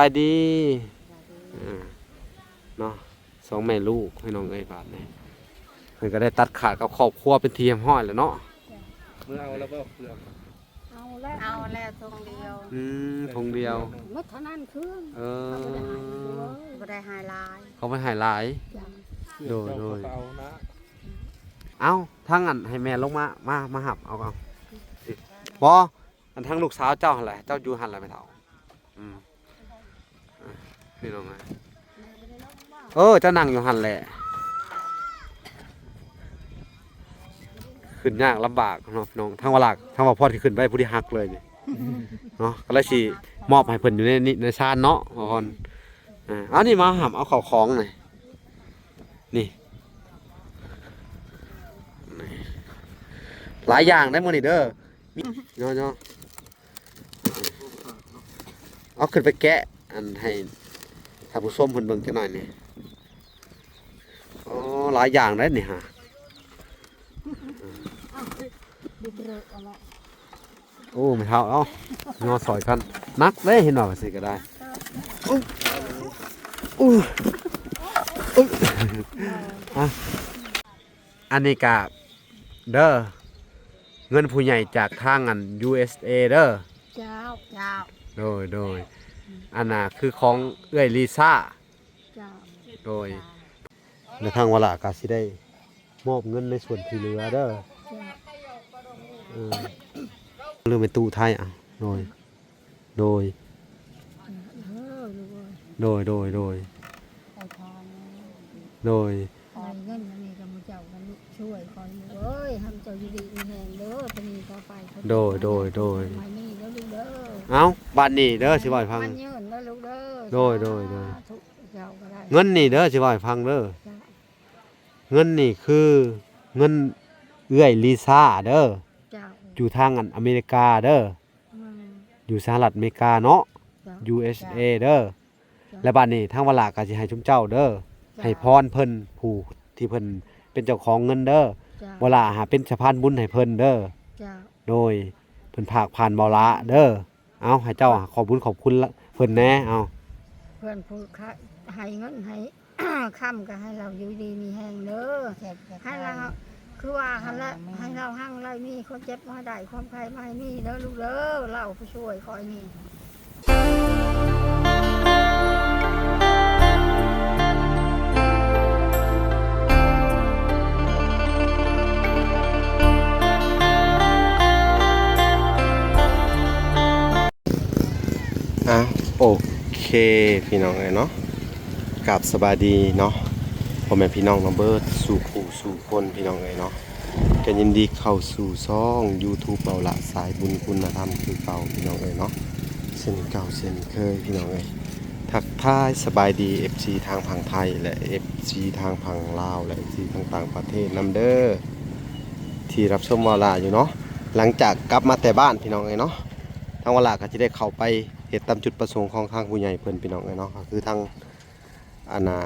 ไปดีเนาะสองแม่ลูกให้น้องเอ้ยบาทนี่เพิ่นก็ได้ตัดขาดกับครอบครัวเป็นทีมห้อยแล้วเนาะเมื่อเอาแล้วบ่เปลือกเอาแล้วทงเดียวทงเดียวมัดเท่านั้นเครื่องบ่ได้หายลายเขาไปหายหลายโดยเอ้าทั้งอันให้แม่ลงมาหับเอาบ่อันทั้งลูกสาวเจ้าหั่นแหละเจ้าอยู่หั่นแหละไม่เท่าพี่น้องเจ้านั่งอยู่หั่นแหละขึ้นยากลำบากเนาะพี่น้องทั้งว่าหลักทั้งว่าพ่อที่ขึ้นไปผู้ที่ฮักเลยนี่เนาะก็เลยสิมอบให้เพิ่นอยู่ในชานเนาะพ่อคนเอานี่มาหับเอาเข้าของหน่อยนี่หลายอย่างได้หมดนี่เด้อเนาะเอาขึ้นไปแกะอันให้ถ้าผู้ส้มเพิ่นเบิ่งจักหน่อยนี่หลายอย่างได้นี่ฮะโอ้ไม่เท่าเอางอสอยกันนักเลยเห็นหน่อยสิก็ได้อันนี้กะเด้อเงินผู้ใหญ่จากทางอัน USA เด้อเจ้าโดยอันน่ะคือของเอื้อยลิซ่าโดยในทางวลากาสิได้มอบเงินในส่วนที่เหลือเด้อเรื่องเป็นตู้ไทยอ่ะโดยเงินนี่ก็มาเจ้ากันช่วยคอยเอ้ยทำเจ้าอยู่ดีมีแหงเด้อปนีต่อไปโดยไม่นี่เด้อลูกเด้อเอ้าบ้านนี่เด้อสิบ่ให้ฟังมันยืนเด้อลูกเด้อโดยเงินนี่เด้อสิบ่ให้ฟังเด้อเงินนี่คือเงินเอื้อยลิซ่าเด้ออยู่ทางอันอเมริกาเด้ออยู่สหรัฐอเมริกาเนาะ USA เด้อและบัดนี้ทางวลาก็สิให้ชุมเจ้าเด้อให้พรเพิ่นผู้ที่เพิ่นเป็นเจ้าของเงินเด้อวลาหาเป็นสะพานบุญให้เพิ่นเด้อโดยเพิ่นภาคผ่านเบาละเด้อเอาให้เจ้าขอบคุณเพิ่นแน่เอาเพิ่นผู้ให้เงินให้ค่ำก็ให้เราอยู่ดีมีแหงเด้อให้เราคือว่าให้เราหั่งเลยมีคนเจ็บมาได้ความใครมาให้มีเด้อลูกเด้อเราผู้ช่วยคอยนี่โอเคพี่น้องเนาะกับสบายดีเนาะพ่อแม่พี่น้องน้องเบิร์ดสู่ผู้สู่คนพี่น้องเนาะกันยินดีเข้าสู่ช่อง YouTube เบาละสายบุญคุณธรรมคือเก่าพี่น้องเนาะเส้นเก่าเส้นเคยพี่น้องทักทายสบายดี FC ทางฝั่งไทยและ FC ทางฝั่งลาวและ FC ทางต่างประเทศนำเด้อที่รับชมเบาละอยู่เนาะหลังจากกลับมาแต่บ้านพี่น้องเนาะทางเบาละก็จะได้เข้าไปเหตุตามจุดประสงค์ของทางผู้ใหญ่เพิ่นพี่น้องเนาะก็คือทางอาณา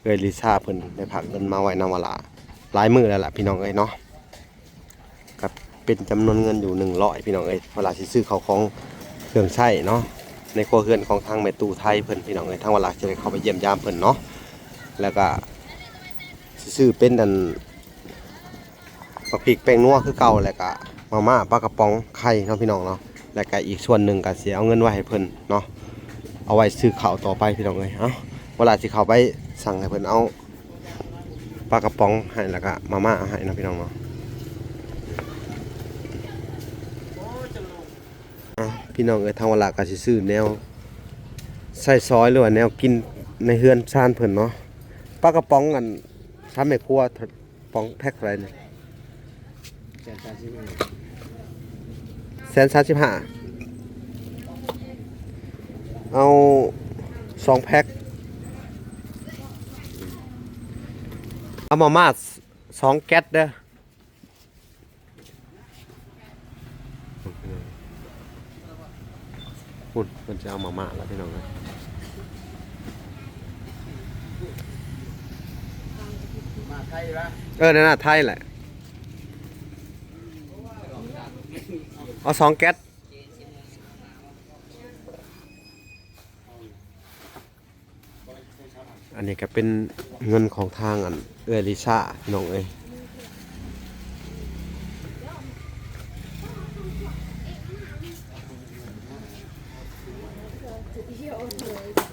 เอื้อยลิซ่าเพิ่นได้ฝากเงินมาไว้นำวลาหลายมื้อแล้วล่ะพี่น้องเนาะกับเป็นจำนวนเงินอยู่100พี่น้องเวลาสิซื้อข้าวของเครื่องใช้เนาะในครัวเรือนของทางแม่ตู่ไทยเพิ่นพี่น้องทางเวลาจะได้เข้าไปเยี่ยมยามเพิ่นเนาะแล้วก็สิซื้อเป็นอันผักพริกแป้งนัวคือเก่าแล้วก็มาม่าปลากระป๋องไข่เนาะพี่น้องเนาะแล้วก็อีกส่วนหนึ่งก็เสียเอาเงินไว้ให้เพิ่นเนาะเอาไว้ซื้อข้าวต่อไปพี่น้องเวลาสิเข้าไปสั่งให้เพิ่นเอาปลากระป๋องให้แล้วก็มาม่าให้นะพี่น้องเนาะพี่น้องทางเวลาก็สิซื้อแนวใส่ซอยหรือว่าแนวกินในเฮือนชานเพิ่นเนาะปลากระป๋องอันทำให้ครัวป๋องแพ็คอะไรเนี่ย135เอา2แพ็คเอามาม่า2แก๊สเด้อคุณมันจะเอามาม่าแล้วพี่น้องมาไทยปะนั่นน่ะไทยแหละเอา2แก๊ส อันนี้ก็เป็นเงินของทางอันเอื้อลิซ่าพี่น้องเอ้ย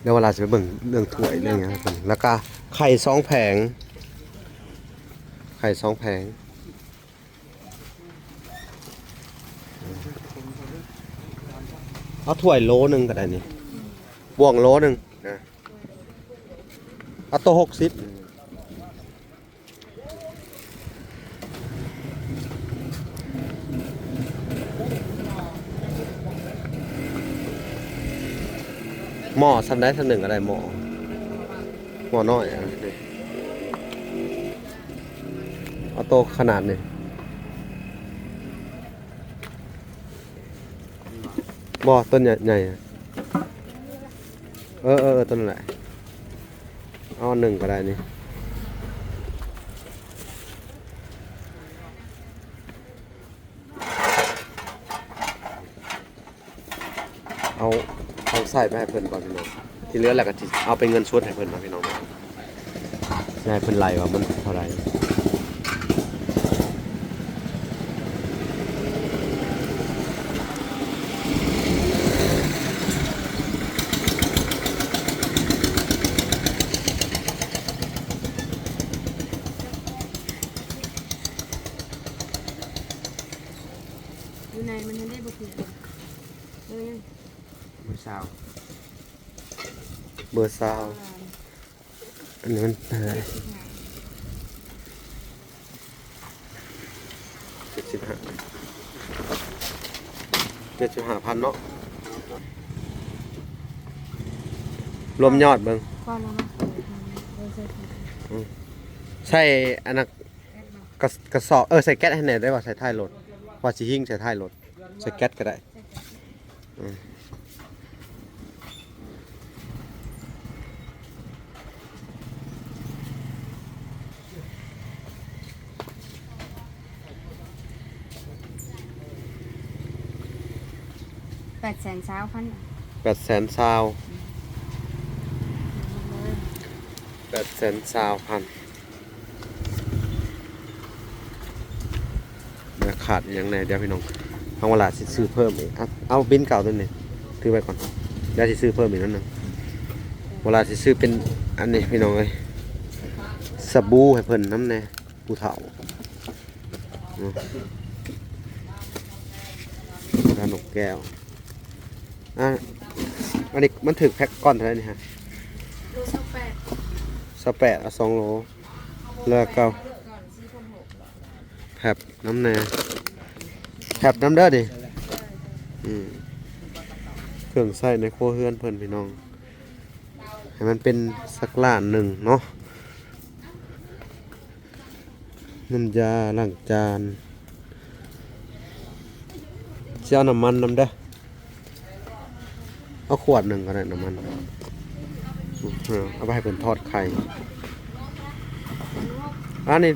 เดี๋ยวเวลาจะไปเบิ่งเรื่องถ้วยเรื่องหยังให้เพิ่นแล้วก็ไข่2แผงไข่2แผงเอาถ้วยโลนึงก็ได้นี่บ่วงโลนึงนะเอาโต๊ะ60หม้อสำได้สำหนึ่งก็ได้หม้อน้อยนี่เอาโต๊ะขนาดนี่บ่ต้นใหญ่ๆต้นนั่นแหละเอาหนึ่งก็ได้นี่เอาใส่ไปให้เพิ่นก่อนพี่น้องที่เหลือแล้วก็สิเอาเป็นเงินสดให้เพิ่นมาพี่น้องสิให้เพิ่นไล่ว่ามันเท่าไหร่อยู่ในมันได้บ่คือยัง เบอร์ซาวอันนี้มันอะไร75,000เนาะรวมยอดเบิ่ง ก่อนแล้วมาใช่อันนั้นกระสอบใส่แก๊สให้แหน่ได้ว่าใส่ท้ายรถว่าสิหิ้งใส่ท้ายรถใส่แก๊สก็ได้800,000 800,000 ขาดอย่างไหนเดี๋ยวพี่น้องทางเวลาสิซื้อเพิ่มอีกเอาบินเก่าตัวนี้ถือไว้ก่อนเดี๋ยวสิซื้อเพิ่มอีกนั่นนึงเวลาสิซื้อเป็นอันนี้พี่น้องเอ้ยสบู่ให้เพิ่นน้ำแน่ผู้เฒ่าขนมแก้วอันนี้มันถึกแพ็คก้อนเท่าไหร่นี่ฮะโล28เอา2 โลแล้วก็แผบน้ำแน่แผบน้ำเด้อดิเครื่องใส่ในครัวเรือนเพิ่นพี่น้องให้มันเป็นสักล้านหนึ่งเนาะน้ำยาล้างจานเจ้าน้ำมันน้ำเด้อเอาขวดหนึ่งก็ได้น้ำมันเอาไปให้เพิ่นทอดไข่อันนี้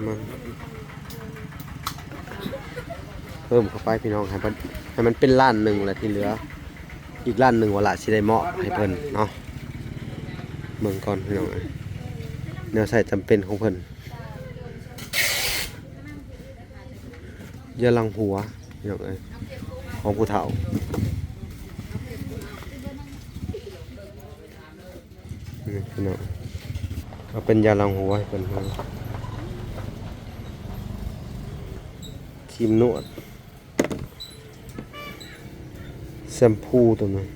มันเพิ่มเข้าไปพี่น้องให้มันเป็นล้านหนึ่งแหละที่เหลืออีกล้านหนึ่งว่าละสิได้เหมาะให้เพิ่นเนาะเบิ่งก่อนพี่น้องแนวใส่จำเป็นของเพิ่นอย่าลังหัวพี่น้องของผู้เฒ่าพี่น้องเอาเป็นยาลังหัวให้เพิ่นครีมนวดแชมพูตัวนึง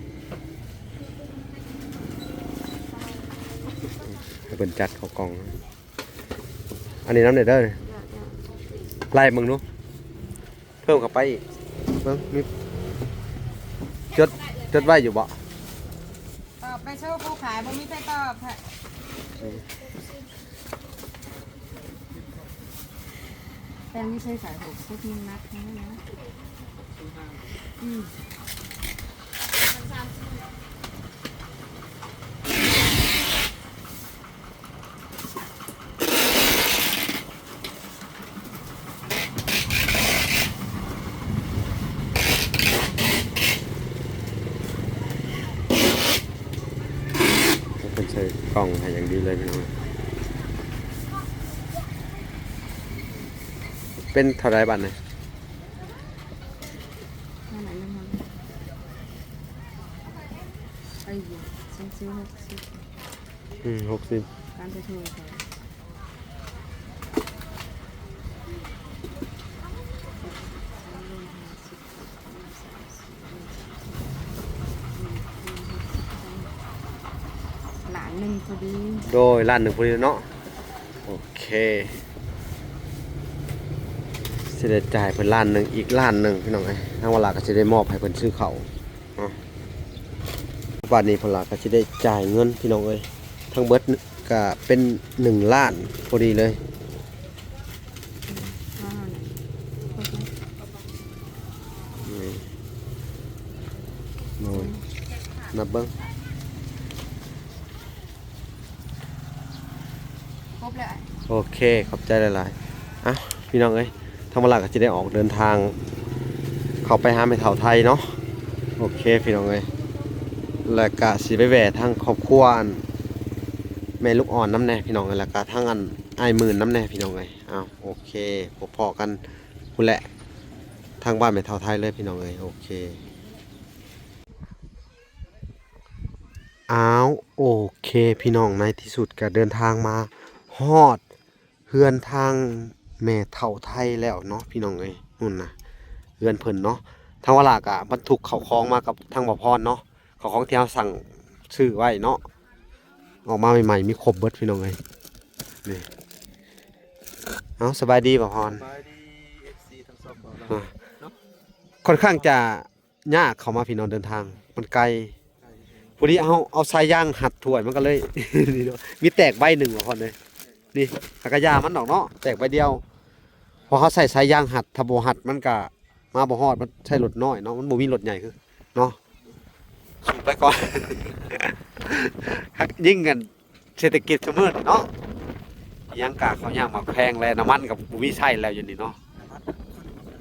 ให้เป็นจัดเข้ากล่องอันนี้น้ำเด็ดเด้อไล่มึงดูเพิ่มเข้าไปอีกเบิ่งมีจดไว้อยู่บ่ตอบไปโชว์ผู้ขายบ่มีใครตอบค่ะแต่ไม่ใช่สายถูกพวกนี้นักนะ ส่กล่องให้อย่างดีเลยพี่น้องเป็นเท่าไรบาทเนี่ย นั่นแหละนั่นมันไอ้เหี้ยฉันซื้อ60 60 การไปช่วยเขาหลานหนึ่งพอดี โดยร้านหนึ่งพอดีเนาะโอเคสิได้จ่ายเพิ่นร้านหนึ่งอีกร้านหนึ่งพี่น้องเอ้ยทางเวลาก็สิได้มอบให้เพิ่นซื้อข้าวเนาะบัดนี้เพิ่นลาก็สิได้จ่ายเงินพี่น้องเอ้ยทั้งเบิดก็เป็น1ล้านพอดีเลย ห้าเนี่ย นี่โดยนับเบิ่ง ครบแล้ว โอเคขอบใจหลายๆอ่ะพี่น้องเอ้ยทางเวลาก็สิได้ออกเดินทาง เข้าไปหาแม่เฒ่าไทยเนาะโอเคพี่น้องเอ้ยแล้วก็สิไปแหวะทางครอบครัวอันแม่ลูกอ่อนน้ำแน่พี่น้องเอ้ยแล้วก็ทางอันอ้ายหมื่นน้ำแน่พี่น้องเอ้ยอ้าวโอเคพอๆกันพุ่นแหละทางบ้านแม่เฒ่าไทยเลยพี่น้องเอ้ยโอเคอ้าวโอเคพี่น้องในที่สุดก็เดินทางมาฮอดเฮือนทางแม่เฒ่าไทยแล้วเนาะพี่น้องเอ้ยนู่นน่ะเฮือนเพิ่นเนาะ ทางวลากะบรรทุกเขาคล้องมากับทางบ่อพรเนาะเขาคล้องที่เราสั่งซื้อไว้เนาะออกมาใหม่ๆมีครบเบิดพี่น้องเลยนี่เอาสบายดีบ่อพร สบายดี FC ทั้งสองบ่เรา อ่ะค่อนข้างจะยากเข้ามาพี่น้องเดินทางมันไกลพอดีเอาสายยางหัดถ่วยมันก็เลย นี่เนาะมีแตกใบหนึ่งบ่อพรเลยนี่หักกระยามันดอกเนาะแตกใบเดียวพอเขาใส่สายยางหัดถ้าบ่หัดมันก็มาบ่ฮอดมันใช้รถน้อยเนาะมันบ่มีรถใหญ่คือเนาะสูบไปก่อน ยิ่งกันเศรษฐกิจซุมื้อนี้เนาะอิหยังกะเขาวย่างมาแพงแล้วน้ำมันกับบ่มีใช้แล้วอยู่นี่เนาะ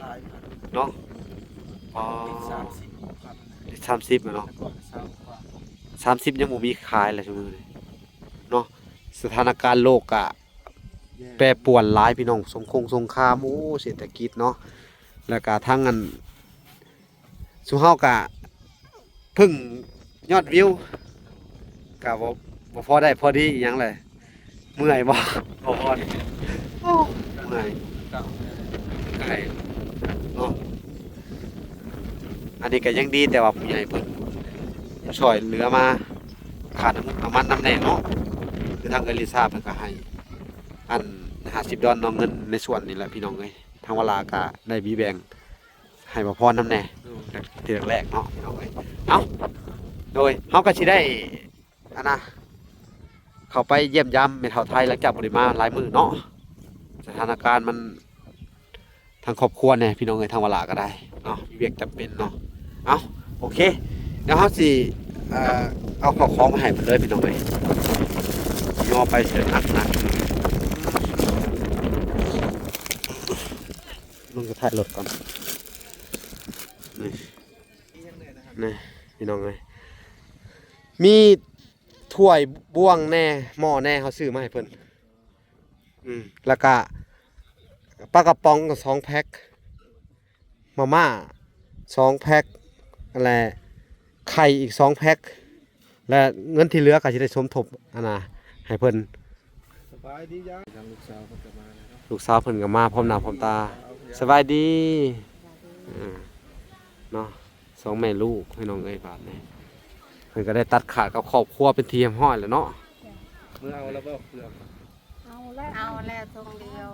หลายพัน เนาะอ๋อ 30,000 30เนาะ ก่อน20กว่า 30ยังบ่มีขายแล้วซุมื้อนี้เนาะสถานการณ์โลกกะ แย่ แปรปรวนหลายพี่น้องสงครามโอ้เศรษฐกิจเนาะแล้วก็ทั้งอันสุเฮากะเพึ่งยอดวิวกะบ่พอได้พอดีอีหยังเลยเมื่อยบ่ บ่พอดีโอ้เมื่อย เก่า ไกลเนาะอันนี้ก็ยังดีแต่ว่าผู้ใหญ่เพิ่นช่วยเหลือมาค่าน้ำมันน้ำแน่เนาะคือทางเอลิซาเพิ่นก็ให้อัน50ดอลเนาะเงินในส่วนนี้แหละพี่น้องเอ้ยทางเวลาก็ได้มีแบ่งให้บ่พอน้ำแน่ ทีแรกๆเนาะพี่น้องเอ้ยเอ้าโดยเฮาก็สิได้อันนะเข้าไปเยี่ยมยามแม่เฒ่าไทยหลังจากบ่ได้มาหลายมื้อเนาะสถานการณ์มันทางครอบครัวแน่พี่น้องเอ้ยทางเวลาก็ได้เนาะมีเวียกจำเป็นเนาะเอ้าโอเคเดี๋ยวเฮาสิเอาข้าวของมาให้เพิ่นเลยพี่น้องเอ้ยย่อไปเสิหนักลุงจะถ่ายรถก่อนนี่ นี่พี่น้องเลยมีถ้วยบ่วงแน่หม้อแน่เขาซื้อมาให้เพิ่นแล้วก็ปลากระป๋องกับ2 แพ็คมาม่า2 แพ็คอะไรไข่อีก2 แพ็คและเงินที่เหลือก็จะได้สมทบอันน่ะให้เพิ่น สบายดีจ้าทางลูกสาวเพิ่นก็มาแล้วเนาะ ลูกสาวเพิ่นก็มาพร้อมหน้าพร้อมตาสบายดีเนาะ2 แม่ลูกให้น้องเอ้ยบาดนี่เพิ่นก็ได้ตัดขาดกับครอบครัวเป็นทีมห้อยแล้วเนาะ เมื่อเอาแล้วบ่เปลือก เอาแล้ว เอาแล้วทงเดียว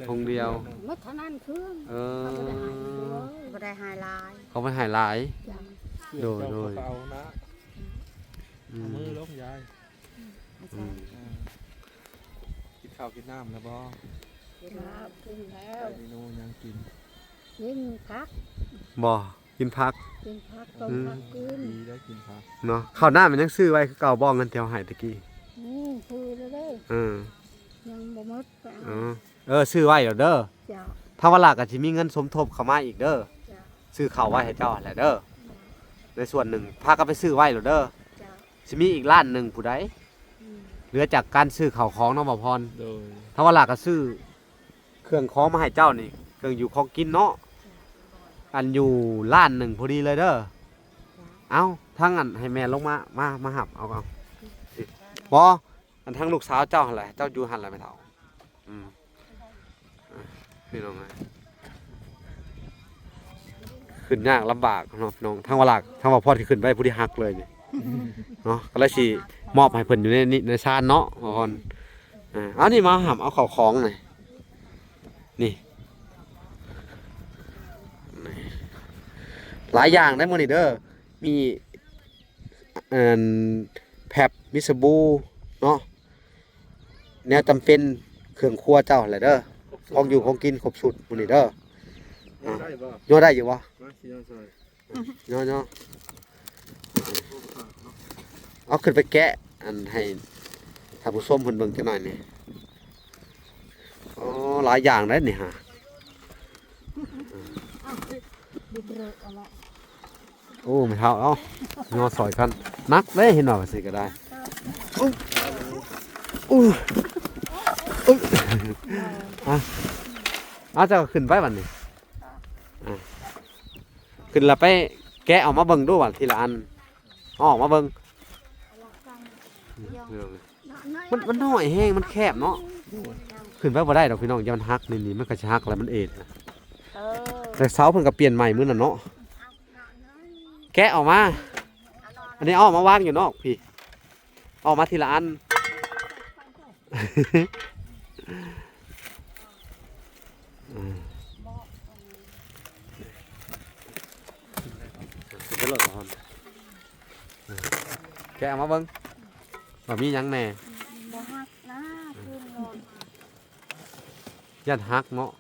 ทงเดียว มัดเท่านั้นเครื่อง เออ บ่ได้หายลาย เขาไปหายหลาย อย่าง โดย เจ้าก็เอานะ อื เอา ม มือลงยาย อืม กินข้าวกินน้ำแล้วบ่ ครับกินแล้ว เมนูยังกิน กินพัก บ่กินพัก กินพักต้มพักกิน ดีได้กินผัก เนาะข้าวหน้ามันยังซื้อไว้คือเก่าบ้องกันแถวหายตะกี้ คือแล้วเด้ เออ ยังบ่หมดไป เอ เอา ซื้อไว้แล้วเด้อ เจ้า ถ้าว่าหลักก็สิมีเงินสมทบเข้ามาอีกเด้อ เจ้า ซื้อข้าวไว้ให้เจ้าแหละเด้อในส่วนหนึ่งพาก็ไปซื้อไว้แล้วเด้อ เจ้า สิมีอีกร้านหนึงผู้ใด เหลือจากการซื้อข้าวของเนาะบ่พร โดย ถ้าว่าหลักก็ซื้อเครื่องของมาให้เจ้านี่เครื่องอยู่ของกินเนาะอันอยู่ล้านหนึ่งพอดีเลยเด้อเอาทั้งอันให้แม่ลงมาหับเอาบ่อันทั้งลูกสาวเจ้าหั่นแหละเจ้าอยู่หั่นแหละไม่เท่าพี่น้องนะขึ้นยากลำบากเนาะพี่น้องทั้งว่าหลักทั้งว่าพ่อที่ขึ้นไปผู้ที่ฮักเลยนี่เนาะก็เลยสิมอบให้เพิ่นอยู่ในชานเนาะบ่พรเอานี่มาหับเอาข้าวของหน่อยนี่หลายอย่างได้หมดนี่เด้อมีแผบมิสบูเนาะแนวจำเป็นเครื่องครัวเจ้าอะไรเด้อของอยู่ของกินครบสุดหมดนี่เด้อ ได้บ่ ย่อได้อยู่วะ มาสิย้อนซอย ย่อเอาขึ้นไปแกะอันให้ท่านผู้ชมเพิ่นเบิ่งจักหน่อยนี่อ๋อหลายอย่างได้นี่ฮะโอ้ไม่เท่าเอ้างอสอยกันนักเลยเห็นหน่อยสิก็ได้จะขึ้นไปวันนี้ขึ้นแล้วไปแกะออกมาเบิ่งดูวันทีละอันออกมาเบิ่งมันน้อยแห้งมันแคบเนาะขึ้นไปบ่ได้ดอกพี่น้องอย่ามันหักนี่มันก็สิหักแล้วมันเอ็ดแต่เสาเพิ่นก็เปลี่ยนใหม่มื้อนั้นเนาะแกะออกมาอันนี้ออกมาวางอยู่นอกพี่ออกมาทีละอันแกะออกมาเบิ่งว่ามีหยังแหน่ บ่ฮักนะคืนนอน ยันหักเนาะ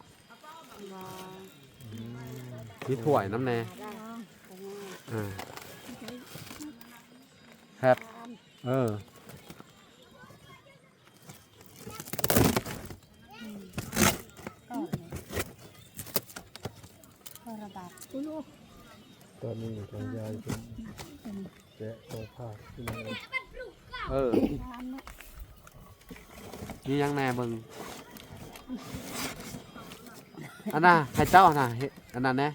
บ่ มีถ้วยน้ำแหน่ ได้ ครับระบาด ตอนนี้ทางยายเป็นแกะตัวผ้าที่มัน มีหยังแหน่เบิ่งอันน่ะให้เจ้าน่ะเฮ็ดอันนั้นแหน่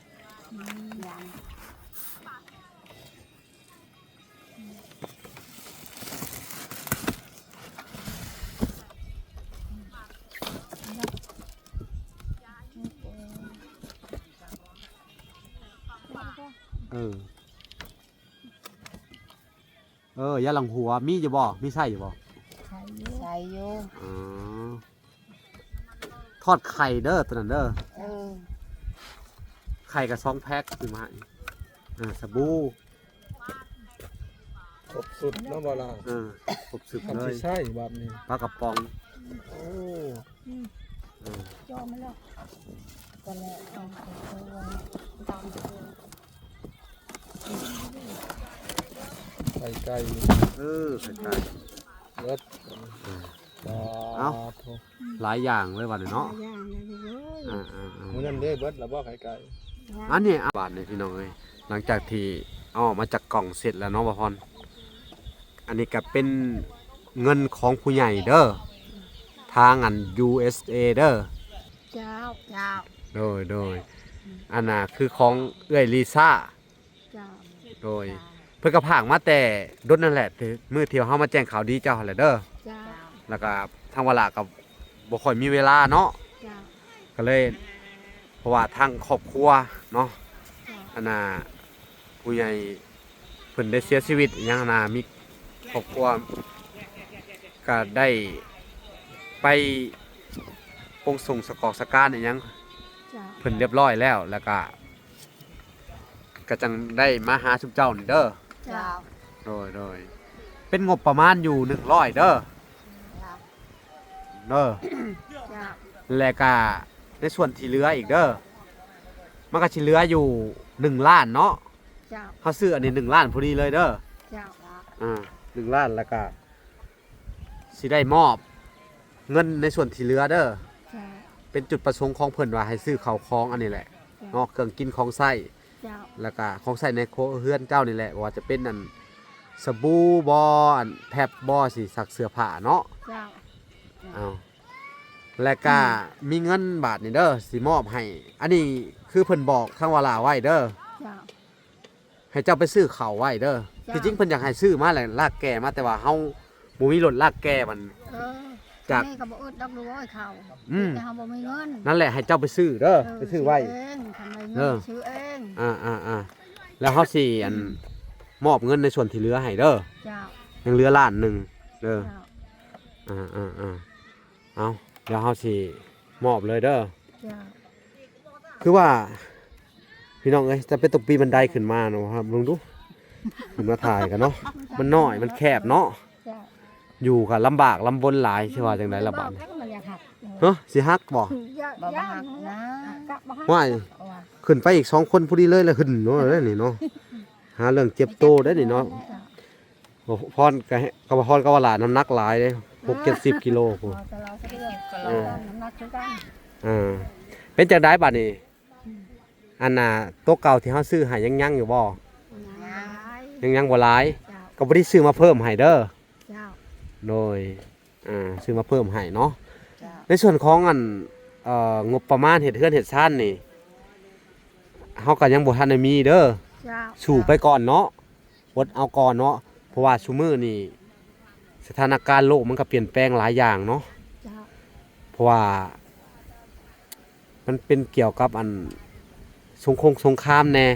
ยาหลังหัวมีอยู่บ่มีไส้อยู่บ่ ใส่อยู่ อ๋อทอดไข่เด้อตัวนั้นเด้อ ไข่กับ2 แพ็คคือมาให้สบู่ ครบสุดเนาะบ่ล่ะ ครบสุด ทำ เล สิ ย ใช่แบบนี้ ปลากระป๋อง โอ้ ยอมแล้วก็แล้วเอาตามตัว ไก่ไก่ ไข่ไก่ เลิศ เอ้า หลายอย่างเลยวันนี้เนาะ ย่างเลยเว้ย มื้อนั้นเด้เบิดแล้วบ่ไข่ไก่ อันนี้บาทนี่พี่น้องเอ้ยหลังจากที่เอาออกมาจากกล่องเสร็จแล้วเนาะบ่พรอันนี้ก็เป็นเงินของผู้ใหญ่เด้อทางอัน USA เด้อ เจ้า โดยอันน่ะคือของเอื้อยลิซ่า เจ้า โดยเพิ่นก็พากมาแต่ดนนั่นแหละมื้อเที่ยวเฮามาแจ้งข่าวดีเจ้าหั่นแหละเด้อ เจ้า แล้วก็ทางวลาก็บ่ค่อยมีเวลาเนาะ เจ้า ก็เลยเพราะว่าทางครอบครัวเนาะ เจ้า อันน่ะผู้ใหญ่เพิ่นได้เสียชีวิตอหยังน่ะมีครอบครัวก็ได้ไปปรงส่งสกอกสการอหยัง เจ้า เพิ่นเรียบร้อยแล้วแล้วก็จังได้มาหาชุมเจ้านี่เด้อ เจ้า โดยเป็นงบประมาณอยู่100เด้อเด้อ เจ้า แล้วก็ในส่วนที่เหลืออีกเด้อมันก็สิเหลืออยู่1ล้านเนาะ เจ้า เฮาซื้ออันนี้1ล้านพอดีเลยเด้อ เจ้า 1ล้านแล้วก็สิได้มอบเงินในส่วนที่เหลือเด้อ เจ้า เป็นจุดประสงค์ของเพิ่นว่าให้ซื้อข้าวของอันนี้แหละเนาะเครื่องกินของใช้ เจ้า แล้วก็ของใช้ในครัวเฮือนเจ้านี่แหละว่าจะเป็นอัน สบู่บ่อันแพบบ่สิซักเสื้อผ้าเนาะ เจ้า เอาและก็มีเงินบาทนี่เด้อสิมอบให้ อันนี้คือเพิ่นบอกทางวาลาไว้เด้อ เจ้า ให้เจ้าไปซื้อข้าวไว้เด้อ จ้ะ ที่จริงเพิ่นอยากให้ซื้อมาแหละลากแก่มาแต่ว่าเฮาบ่มีรถลากแก่มัน เออ จาก นี่ก็บ่อดดอกดูโอ้ยเขา อืม แต่เฮาบ่มีเงิน นั่นแหละให้เจ้าไปซื้อเด้อไปซื้อไว้ เองทำไม เอ เงิ อ นซื้อเอง แล้วเฮาสิมอบเงินในส่วนที่เหลือให้เด้อ เจ้า ยังเหลือล้านหนึงเด้อ เจ้า เอาเดี๋ยวเฮาสิมอบเลยเด้อ เจ้า คือว่าพี่น้องเอ้ยจะเป็นตกปีบันไดขึ้นมาเนาะครับลองดูขึ้นมาถ่ายกันเนาะมันน้อยมันแคบเนาะ เจ้า อยู่กับลำบากลำบนหลายใช่ว่าจังไดล่ะบาด บอกแล้วมันอยากหัก เฮ้อสิฮักบ่ อย่า บ่ อย่า หักนะ กลับบ่หัก ว่าย เอาว่ะ ขึ้นไปอีก2คนพอดีเลยแล้วขึ้นเนาะได้นี่เนาะหาเรื่องเจ็บโตได้นี่เนาะ เจ้า บ่พรก็บ่พรก็ว่าหลานน้ำหนักหลายเด้6-70กิโลพุ่น เราจะเราจะเลือก ก็ เรา รอ น้ำหนักคือกัน เป็นจังได๋บัดนี้อันน่ะโต๊ะเก่าที่เฮาซื้อให้ยังอยู่บ่ ยังบ่หลาย เจ้า ก็บ่ได้ซื้อมาเพิ่มให้เด้อ เจ้า โดยซื้อมาเพิ่มให้เนาะ เจ้า ในส่วนของงบประมาณเฮ็ดเฮือนเฮ็ดซ่านนี่เฮาก็ยังบ่ทันได้มีเด้อ เจ้า สู่ไปก่อนเนาะอดเอาก่อนเนาะเพราะว่าซุมื้อนี่สถานการณ์โลกมันก็เปลี่ยนแปลงหลายอย่างเนาะ เจ้า เพราะว่ามันเป็นเกี่ยวกับสงครามแน่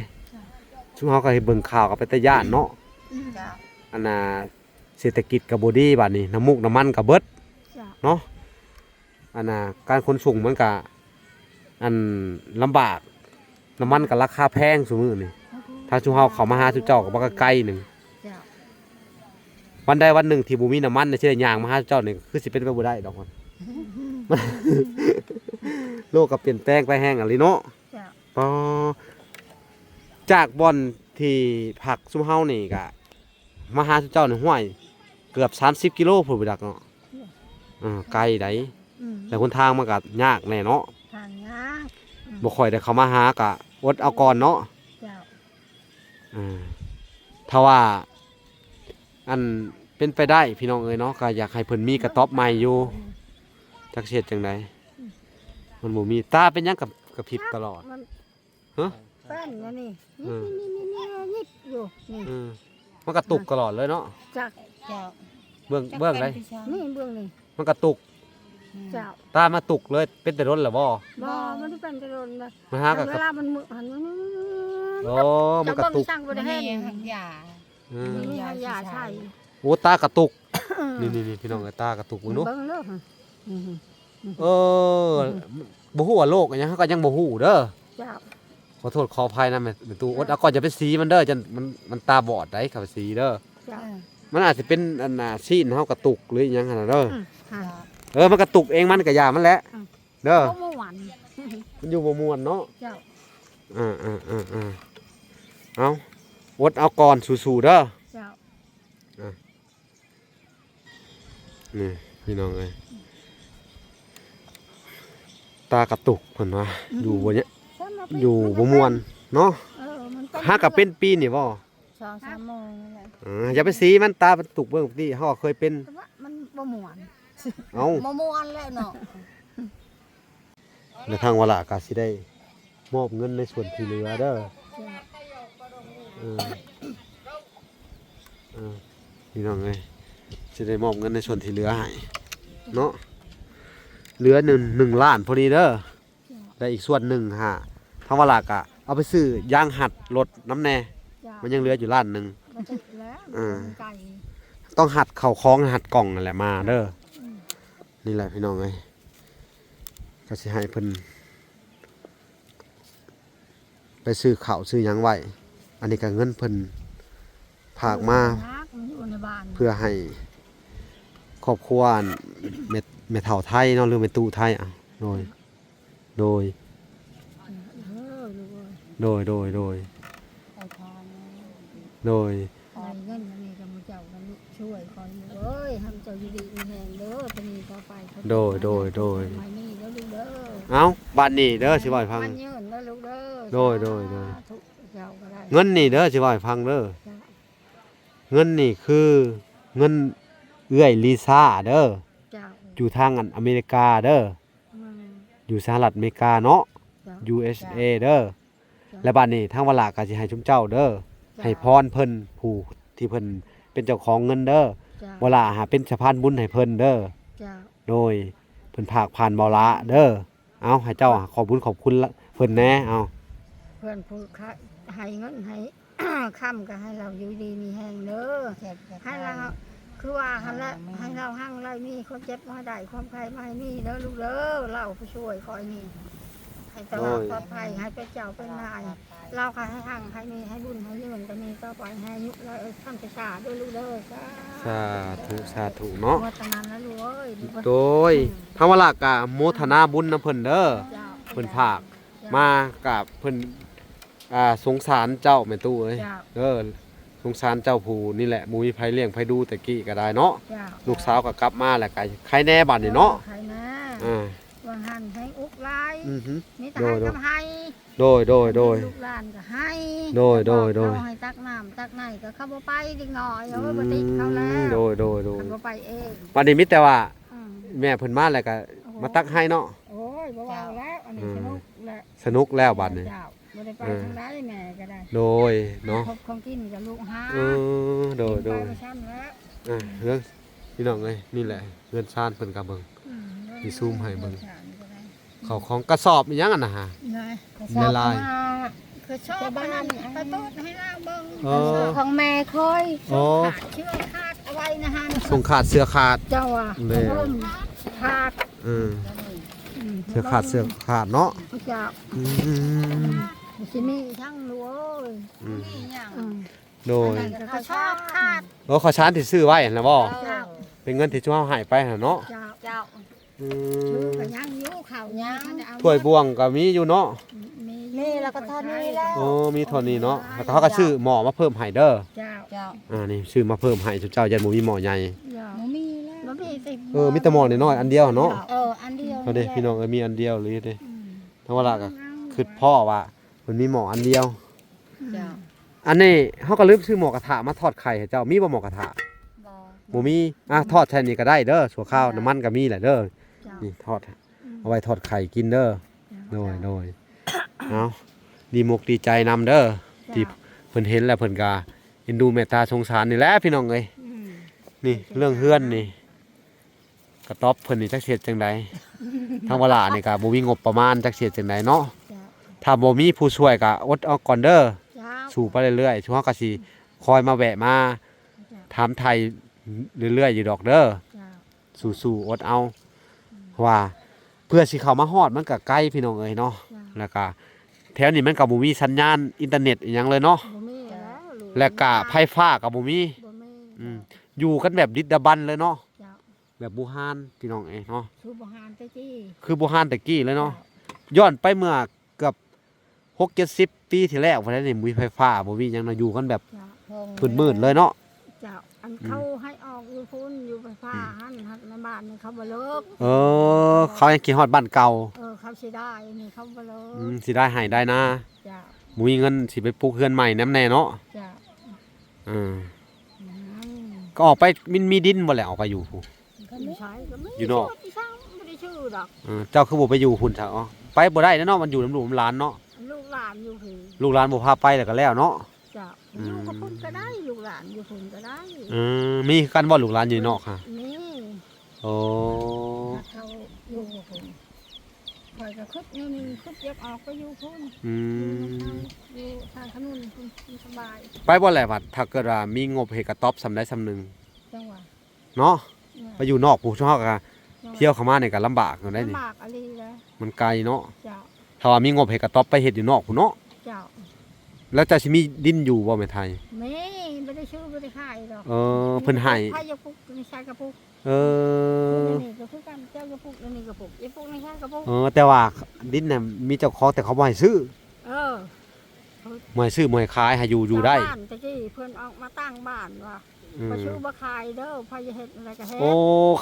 ซึ่งเฮาก็เฮ็ดเบิ่งข่าวกับเป็นตาย้านเนาะ เจ้า อันน่ะเศรษฐกิจก็บ่ดีบัดนี้น้ำมูกน้ำมันก็เบิด เจ้า เนาะอันน่ะการขนส่งมันก็ลำบากน้ำมันก็ราคาแพงซุมื้อนี่ถ้าชุเฮาเข้ามาหาชุเจ้าก็บ่ก็ไกลหนึง เจ้า วันใดวันหนึ่งที่บ่มีน้ำมันน่ะสิได้ย่างมาหาชุเจ้านี่คือสิเป็นไปบ่ได้ดอกมัน โลกก็เปลี่ยนแปลงไปแฮงอะลิเนาะ เจ้า ปอจากบ่อนที่ผักซุมเฮานี่ก็มาหาชุเจ้านี่ห้วยเกือบ30กิโลพุ่นบ่ดักเนาะไกลได อืม แต่หนทางมันก็ยากแน่เนาะ ทางยาก บ่ค่อยได้เข้ามาหากะอดเอาก่อนเนาะ เจ้า ถ้าว่าอันเป็นไปได้พี่น้องเอ้ยเนาะก็อยากให้เพิ่นมีกระต๊อบใหม่อยู่จักเฮ็ดจังไดมันบ่มีตาเป็นหยังกับกระพริบตลอด มัน ฮะ แป้นนะนี่ เออ นี่ยิบอยู่นี่ มันกระตุกตลอดเลยเนาะ จาก เจ้า เบื้องได้ จักเป็นพี่ช้าง นี่เบื้องนี่ มันกระตุก เจ้า ตามาตุกเลยเป็นแต่รถเหรอบ่ บ่มันที่เป็นกระโดนเลย มาหากับ เวลามันมือหัน โอ้มันกระตุก สั่งบ่ บ่ ได้ ได้ เห็น หักยา อืม นี่ให้ยาใช่ โอ้ตากระตุกนี่พี่น้องเอ้ยตากระตุกมึงเนาะ เบิ่งเด้ออืม เออบ่ฮู้ว่าโลกอันหยังเขาก็ยังบ่ฮู้เด้อ เจ้า ขอโทษขออภัยนะแม่ตู้อดเอาก่อนอย่าไปสีมันเด้อจันมันตาบอดได้ครับสีเด้อ เจ้า มันอาจจะเป็นอันน่ะซีนเฮากระตุกหรืออิหยังหั่นน่ะเด้อ ฮะ มันกระตุกเองมันก็อย่ามันแหละเด้อ เมื่อวาน มันอยู่บ่ม่วนเนาะ เจ้า เอาอดเอาก่อนสู้ๆเด้อ เจ้า นี่พี่น้องเอ้ยตากระตุกเพิ่นว่าอยู่บ่เนี่ยอยู่บ่ม่วนเนาะ มัน หาก็เป็นปีนี่บ่ 2-3 โมงนั่นแหละ อย่าไปสีมันตากระตุกเบิ่งที่เฮาก็เคยเป็น แต่ว่ามันบ่ม่วน เอ้า บ่ม่วนแล้วเนาะ ในทางวลาก็สิได้มอบเงินในส่วนที่เหลือเด้อพี่น้องเอ้ยสิได้มอบเงินในส่วนที่เหลือให้เนาะเหลือ1ล้านพอดีเด้อได้อีกส่วนหนึ่งฮะทางวลาก็เอาไปซื้อยางหัดรถน้ำแน่มันยังเหลืออยู่ล้านหนึง มันติดแล้วไก่ ต้องหัดเข่าคล้องหัดกล่องนั่นแหละมาเด้อนี่แหละพี่น้องเอ้ยก็สิให้เพิ่นไปซื้อข้าวซื้อหยังไว้อันนี้ก็เงินเพิ่นฝากมา มันอยู่ในบ้าน เพื่อให้ครอบครัวเม็ดเฒ่าไทยเนาะหรือเม็ดตู้ไทยอ่ะโดย ลูก โดย เอาทาน โดย เอ้ยเงินอันนี้ก็มึงเจ้ากันช่วยคอยอยู่เอ้ยทำเจ้าอยู่ดีมีแหงเด้อตอนนี้ต่อไป โดย ไม่นี่เด้อลูกเด้อ เอ้าบ้านนี้เด้อสิบ่ให้ฟัง มันยืนเด้อลูกเด้อ โดย ทุกเจ้าก็ได้ เงินนี่เด้อสิบ่ให้ฟังเด้อ เงินนี่คือเงินเอื้อยลิซ่าเด้อ เจ้า อยู่ทางอันอเมริกาเด้อ อืม อยู่สหรัฐอเมริกาเนาะ เจ้า USA เด้อและบัดนี้ทางวลาก็สิให้ชุมเจ้าเด้อให้พรเพิ่นผู้ที่เพิ่นเป็นเจ้าของเงินเด้อ เจ้า เวลาหาเป็นสะพานบุญให้เพิ่นเด้อ เจ้า โดยเพิ่นภาคผ่านเบาละเด้อเอาให้เจ้าขอบคุญขอบคุณละเพิ่นแหน่เอา เพื่อนผู้ค้าให้เงินให้ ค่ำก็ให้เราอยู่ดีมีแห้งเด้อให้เราคือว่าให้เราให้เราหั่งไรมีคนเจ็บมาได้ความใครมาให้มีเด้อลูกเด้อเราผู้ช่วยคอยนี่ให้ตลอดปลอดภัยให้เป็นเจ้าเป็นนายเราค่ะให้หั่งให้มีให้บุญให้ยืนก็มีต่อไปให้อายุเราท่านประชาด้วยลูกเด้อจ้า สาธุเนาะ วัฒนานนะลูกเอ้ย โดยทางวลาก็โมทนาบุญนํเพิ่นเด้อ เจ้า เพิ่นภาคมากับเพิ่นสงสารเจ้าแม่ตู้เอ้ย เจ้า เด้อสงสารเจ้าผู้นี่แหละบ่มีไผเลี้ยงไผดูแต่กี้ก็ได้เนาะ เจ้า ลูกสาวก็กลับมาแล้วก็ใครแน่บัดนี่เนาะ ใครนะ อ่า วังหันให้อุกไล อือฮึ มีแต่ให้ทำให้ โดย ลูกหลานก็ให้ โดย เขาให้ตักน้ำตักไหนก็เข้าบ่ไปดิหน่อยเอาไว้บ่ติดเขาแล้ว โดย เขาบ่ไปเอง บัดนี้มีแต่ว่า อืม แม่เพิ่นมาแล้วก็มาตักให้เนาะ โอ้ยบ่ว่าแล้วอันนี้สนุกแหละ สนุกแล้วบัดนี้ เจ้าบ่ได้ไปทางใดแม่ก็ได้ โดยเนาะ พบของกินกับลูกหา โดย ไปประชันแล้ว เรื่องพี่น้องเอ้ยนี่แหละเรือนชานเพิ่นก็เบิ่ง อืม มีซูมให้เบิ่ง ก็ได้ เขาของกระสอบอีหยังอ่ะนะฮะ ได้ ละลาย คือชอบบ้านไปเปิดให้ล่างเบิ่ง อ๋อ ของแม่ค่อย อ๋อ เชื่อคาดเอาไว้นะฮะ ส่งขาดเสื้อขาด เจ้าอ่ะ เลย ขาด อืมเสื้อขาดเสื้อขาดเนาะ เจ้า อืม สิมีทั้งรู้ย อืม อืม โดย เขาชอบขาด โอ้ขอชานที่ซื้อไว้เห็นแล้วบ่ เจ้า เป็นเงินที่ช่วยเอาให้ไปหั่นเนาะ เจ้า เจ้า อื ชื่อ ม ก็ยังอยู่เขายัง ถ้วยบวงก็มีอยู่เนาะ นี่แล้วก็ทอดนี่แล้ว โอ้มีเท่านี้เนาะแล้วก็เขาก็ซื้อหม้อมาเพิ่มให้เด้อ เจ้า เจ้า นี่ซื้อมาเพิ่มให้เจ้ายันบ่มีหม้อใหญ่ เจ้า บ่มีแล้ว บ่มีสิ มีแต่หม้อน้อยๆอันเดียวเนาะ อันเดียว เอาเด้พี่น้องมีอันเดียวเลยเด้ อืม ทั้งเวลาก็คือพ่อว่ามันมีหม้ออันเดียว เจ้า อันนี้เฮาก็ลืมซื้อหม้อกระทะมาทอดไข่ให้เจ้ามีบ่หม้อกระทะ บ่ บ่มีทอดแทนนี่ก็ได้เด้อสัวข้าวน้ำมันก็มีแหละเด้อ เจ้า นี่ทอดเอาไว้ทอดไข่กินเด้อโดยเอาดีมกดีใจนำเด้อที่เพิ่นเห็นแล้วเพิ่นก็เอ็นดูเมตตาสงสารนี่แหละพี่น้องเอ้ย อืม นี่เรื่องเฮือนนี่กระต๊อบเพิ่นนี่จักเฮ็ดจังไดทางเวลานี่ก็บ่มีงบประมาณจักเฮ็ดจังไดเนาะ เจ้า ถ้าบ่มีผู้ช่วยก็อดเอาก่อนเด้อ เจ้า สู่ไปเรื่อยๆช่วงเฮาก็สิคอยมาแวะมาถามไทยเรื่อยๆอยู่ดอกเด้อ เจ้า สู่ๆอดเอาเพราะว่าเพื่อสิเข้ามาฮอดมันก็ไกลพี่น้องเอ้ยเนาะ เจ้า แล้วก็แถวนี้มันก็บ่มีสัญญาณอินเทอร์เน็ตอีหยังเลยเนาะ บ่มีแล้วลู และก็ไฟฟ้าก็บ่มี บ่มี อืมอยู่กันแบบดึกดำบรรพ์เลยเนาะ เจ้า แบบบูฮานพี่น้องเอ้ยเนาะ ชูบ่หานตะกี้ คือบูฮานแต่กี้เลยเนาะย้อนไปเมื่อเกือบ6-70 ปีที่แล้วพุ่นแหละนี่บ่มีไฟฟ้าบ่มีหยังเนาะอยู่กันแบบ เจ้า มืดๆเลยเนาะ เจ้าอันเขาให้ออกอยู่พุ่นอยู่ไฟฟ้าหันหันในบ้านนี่เขาบ่เลิก เขายังคิดฮอดบ้านเก่า เขาสิได้นี่เขาบ่เลิก สิได้ให้ได้นะ เจ้า บ่มีเงินสิไปปลูกเรือนใหม่นำแน่เนาะ เจ้า อืม อืม ก็ออกไปมีดินบ่แหละออกไปอยู่พู้ ก็ไม่ใช่ก็ไม่ อยู่นอก ที่ช่างไม่ได้ชื่อดอก เจ้าคือบ่ไปอยู่พุ่นซะอ๋อไปบ่ได้เนาะมันอยู่น้ำลูกน้ำหลานเนาะ ลูกหลานอยู่ผี ลูกหลานบ่พาไปแล้วก็แล้วเนาะ เจ้า อืม อยู่กับพุ่นก็ได้ลูกหลานอยู่พุ่นก็ได้ มีกันบ่ลูกหลานอยู่นอกค่ะ นี่ โอ้ เขาอยู่กับพุ่นคอยก็คึดนี่นี่คึดเย็บออกก็อยู่พุ่น อื อยู่ ม ทางขนุนพุ่นสบาย ไปบ่แหละบัดถ้าเกิดว่ามีงบเฮ็ดกระต๊อบสำใดสำหนึง จังหวะ เนาะ เนี่ย ไปอยู่นอกผู้ชอบก็เที่ยวเข้ามานี่ก็ลำบากอยู่ได้นี่ ลำบากอะไรแล้ว มันไกลเนาะ เจ้า ถ้าว่ามีงบเฮ็ดกระต๊อบไปเฮ็ดอยู่นอกผู้เนาะ เจ้า แล้วจะสิมีดินอยู่บ่แม่ไทย ไม่ได้ชื่อไม่ได้ขายดอก เพิ่นให้ ใครจะปลูกไม่ใช่กระปุก เออ นี่ก็คือกันเจ้ากระปุกนี่กระปุกไอ้ปุกไม่ใช่กระปุก แต่ว่าดินน่ะมีเจ้าของแต่เขาบ่ให้ซื้อ เออ บ่ให้ซื้อบ่ให้ขายให้อยู่ได้ บ้านตะกี้เพิ่นออกมาตั้งบ้านว่า อืม มาชื่อบ่ขายเด้อพอจะเฮ็ดอะไรก็เฮ็ด โอ้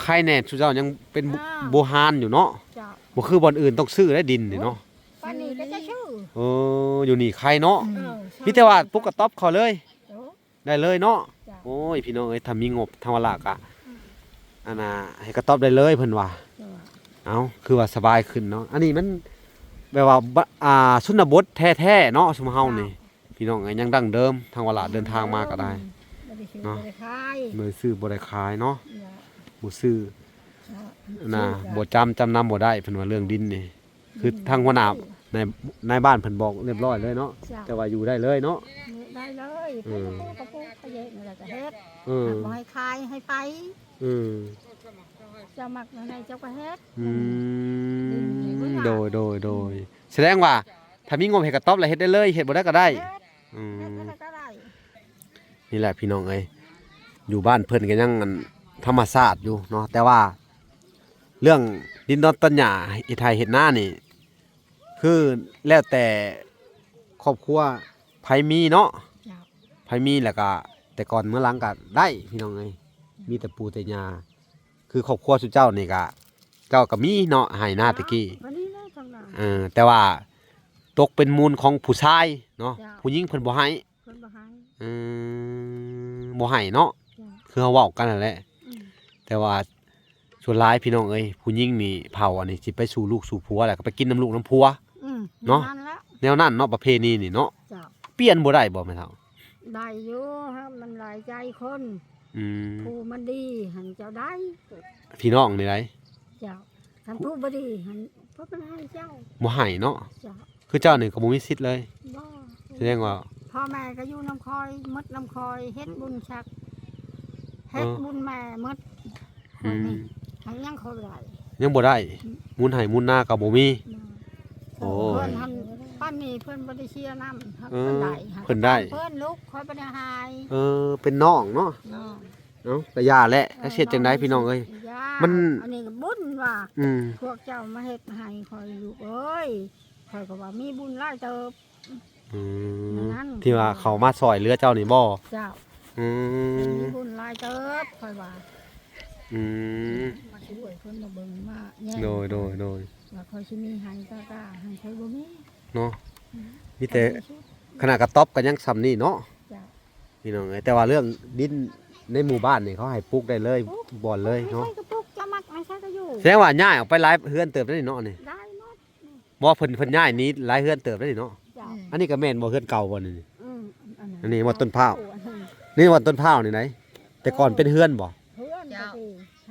ใครแน่สุเจ้ายังเป็น อ่า โบฮานอยู่เนาะ เจ้า บ่คือบ่อนอื่นต้องซื้อได้ดินนี่เนาะ ป้านนี้ก็จะชื่อ เอออยู่นี่ใครเนาะ เออ มีแต่ว่าปุ๊กกระต๊อบเขาเลย โอ้ ได้เลยเนาะ เจ้า โอ้ยพี่น้องเอ้ยถ้ามีงบทางวลากะอันน่ะให้กระต๊อบได้เลยเพิ่นว่า จ้ะ เอาคือว่าสบายขึ้นเนาะอันนี้มันแบบว่าชนบทแท้ๆเนาะสมเฮานี่พี่น้องเอ้ยยังดั้งเดิมทางวลาเดินทางมาก็ได้ บ่ได้ซื้อ เนาะ บ่ได้ขาย มือซื้อบ่ได้ขายเนาะ จ้ะ บ่ซื้อ น่ะบ่จำนำบ่ได้เพิ่นว่าเรื่องดินนี่คือทางหัวหน้าในบ้านเพิ่นบอกเรียบร้อยเลยเนาะ จ้ะ แต่ว่าอยู่ได้เลยเนาะ ได้เลย อืม กระปุกขยะนี่แหละก็เฮ็ด เออ บ่ให้ขายให้ไป เจ้ามักในเจ้าก็เฮ็ด โดยแสดงว่าถ้ามีงบเฮ็ดกระต๊อบแล้วเฮ็ดได้เลยเฮ็ดบ่ได้ก็ได้ เฮ็ด อื เฮ็ด ม อะไรก็ได้ นี่แหละพี่น้องเอ้ยอยู่บ้านเพิ่นก็ยังอันธรรมชาติอยู่เนาะแต่ว่าเรื่องดินดอนต้นหญ้าเฮ็ดไร่เฮ็ดนานี่ คือแล้วแต่ครอบครัวไผมีเนาะ จ้ะ ไผมีแล้วก็แต่ก่อนเมื่อหลังก็ได้พี่น้องเอ้ยมีแต่ปู่แต่ย่าคือครอบครัวสุเจ้านี่ก็เจ้าก็มีเนาะให้นาตะกี้ วันนี้นะจังหวะ แต่ว่าตกเป็นมูลของผู้ชายเนาะ จ้ะ ผู้หญิงเพิ่นบ่ให้ เพิ่นบ่ให้ บ่ให้เนาะ จ้ะ คือเฮาเว้ากันนั่นแหละ อืม แต่ว่าส่วนหลายพี่น้องเอ้ยผู้หญิงนี่เผาอันนี้สิไปสู่ลูกสู่ผัวแล้วก็ไปกินน้ำลูกน้ำผัว เนาะ นั่นละ แนวนั้นเนาะประเพณีนี่เนาะ จ้ะ เปลี่ยนบ่ได้บ่แม่เฒ่า ได้อยู่ครับมันหลายใจคน อืม ผู้มันดีหันเจ้าได้ พี่น้องนี่ได เจ้าคันผู้บ่ดีหันเพิ่นบ่ให้เจ้า บ่ให้เนาะ เจ้า คือเจ้านี่ก็บ่มีสิทธิ์เลย บ่ แสดงว่า พ่อแม่ก็อยู่น้ำคอยมดน้ำคอยเฮ็ดบุญชักเฮ็ดบุญแม่มดค อื น ม นี้ทั้งยังเขาได้ ยังบ่ได้มูลให้มูลหน้าก็บ่มี โอ้ย เพิ่นหันป้านนี้เพิ่นบ่ได้เชียร์นำ เออ เพิ่นได้ เพิ่นได้ เพิ่นลุกคอยบ่ได้หาย เป็นน้องเนาะ เนาะ เนาะก็ย่าแหละถ้าเฮ็ดจังไดพี่น้องเอ้ย ย่า มัน อันนี้ก็บุญว่า อืม พวกเจ้ามาเฮ็ดให้คอยอยู่เอ้ยคอยก็ว่ามีบุญหลายเติบ อืม นั่น ที่ว่าเขามาซอยเรือเจ้านี่บ่ เจ้า อืม มีบุญหลายเติบคอยว่า อืม มาช่วยเพิ่นมาเบิ่งมาแย่ง โดย ว่าคอยสิมีให้ก็ให้คอยบ่มี เนาะมีแต่ขนาดกระต๊อบกันยังซ้ำนี่เนาะ เจ้า พี่น้องเอ้ยแต่ว่าเรื่องดินในหมู่บ้านนี่เขาให้ปลูกได้เลยบ่อนเลย ไม่ เนาะ ใช่กระปุกจะมักไม่ใช่ก็อยู่ แสดงว่าย้ายออกไปหลายเฮือนเติบได้นี่เนาะนี่ ได้หมด บ่เพิ่นย้ายหนี้หลายเฮือนเติบได้นี่เนาะ เจ้า อันนี้ก็แม่นบ่เฮือนเก่าบ่นี่ อันนี้ว่าต้นพร้าว อันนั้น นี่ว่าต้นพร้าวนี่ไหนแต่ก่อนเป็นเฮือนบ่ เพื่อนก็ดี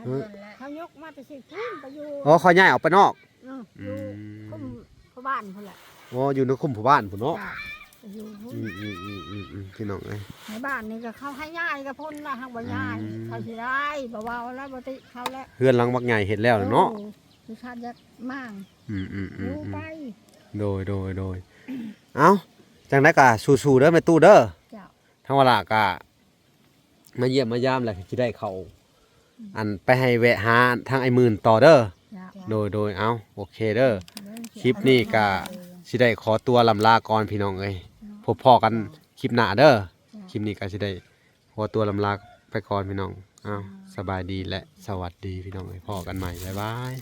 เออ เขายกมาไปสิขึ้นไปอยู่ อ๋อเขาย้ายออกไปนอก อยู่คุ้มเขาบ้านพุ่นแหละ อ๋ออยู่ในคุมผู้บ้านพุ่นเนาะ จ้ะไปอยู่พุ่น พี่น้องเอ้ย ในบ้านนี่ก็เขาให้ย่ายกับพุ่นละหักบ่ย่าย อืม เขาสิได้บ่เว้าแล้วบ่ติเขาแล้ว เฮือนหลังบักใหญ่เฮ็ดแล้วเนาะ ออคือชาติยักมั่ง อืม อยู่ไป โดยเอ้าจังได๋ก็สู้ๆเด้อแม่ตู้เด้อ เจ้า ทั้งเวลาก็มาเยี่ยมมายามแหละที่ได้เขาอันไปให้แวะหาทางไอ้หมื่นต่อเด้อ เจ้า โดยเอาโอเคเด้อคลิปนี้ก็สิได้ขอตัวลำลาก่อนพี่น้องเอ้ยพบพ่อกันคลิปหน้าเด้อคลิปนี้ก็สิได้ขอตัวลำลาไปก่อนพี่น้องเอาสบายดีและสวัสดีพี่น้องเอ้ยพ่อกันใหม่บ๊ายบาย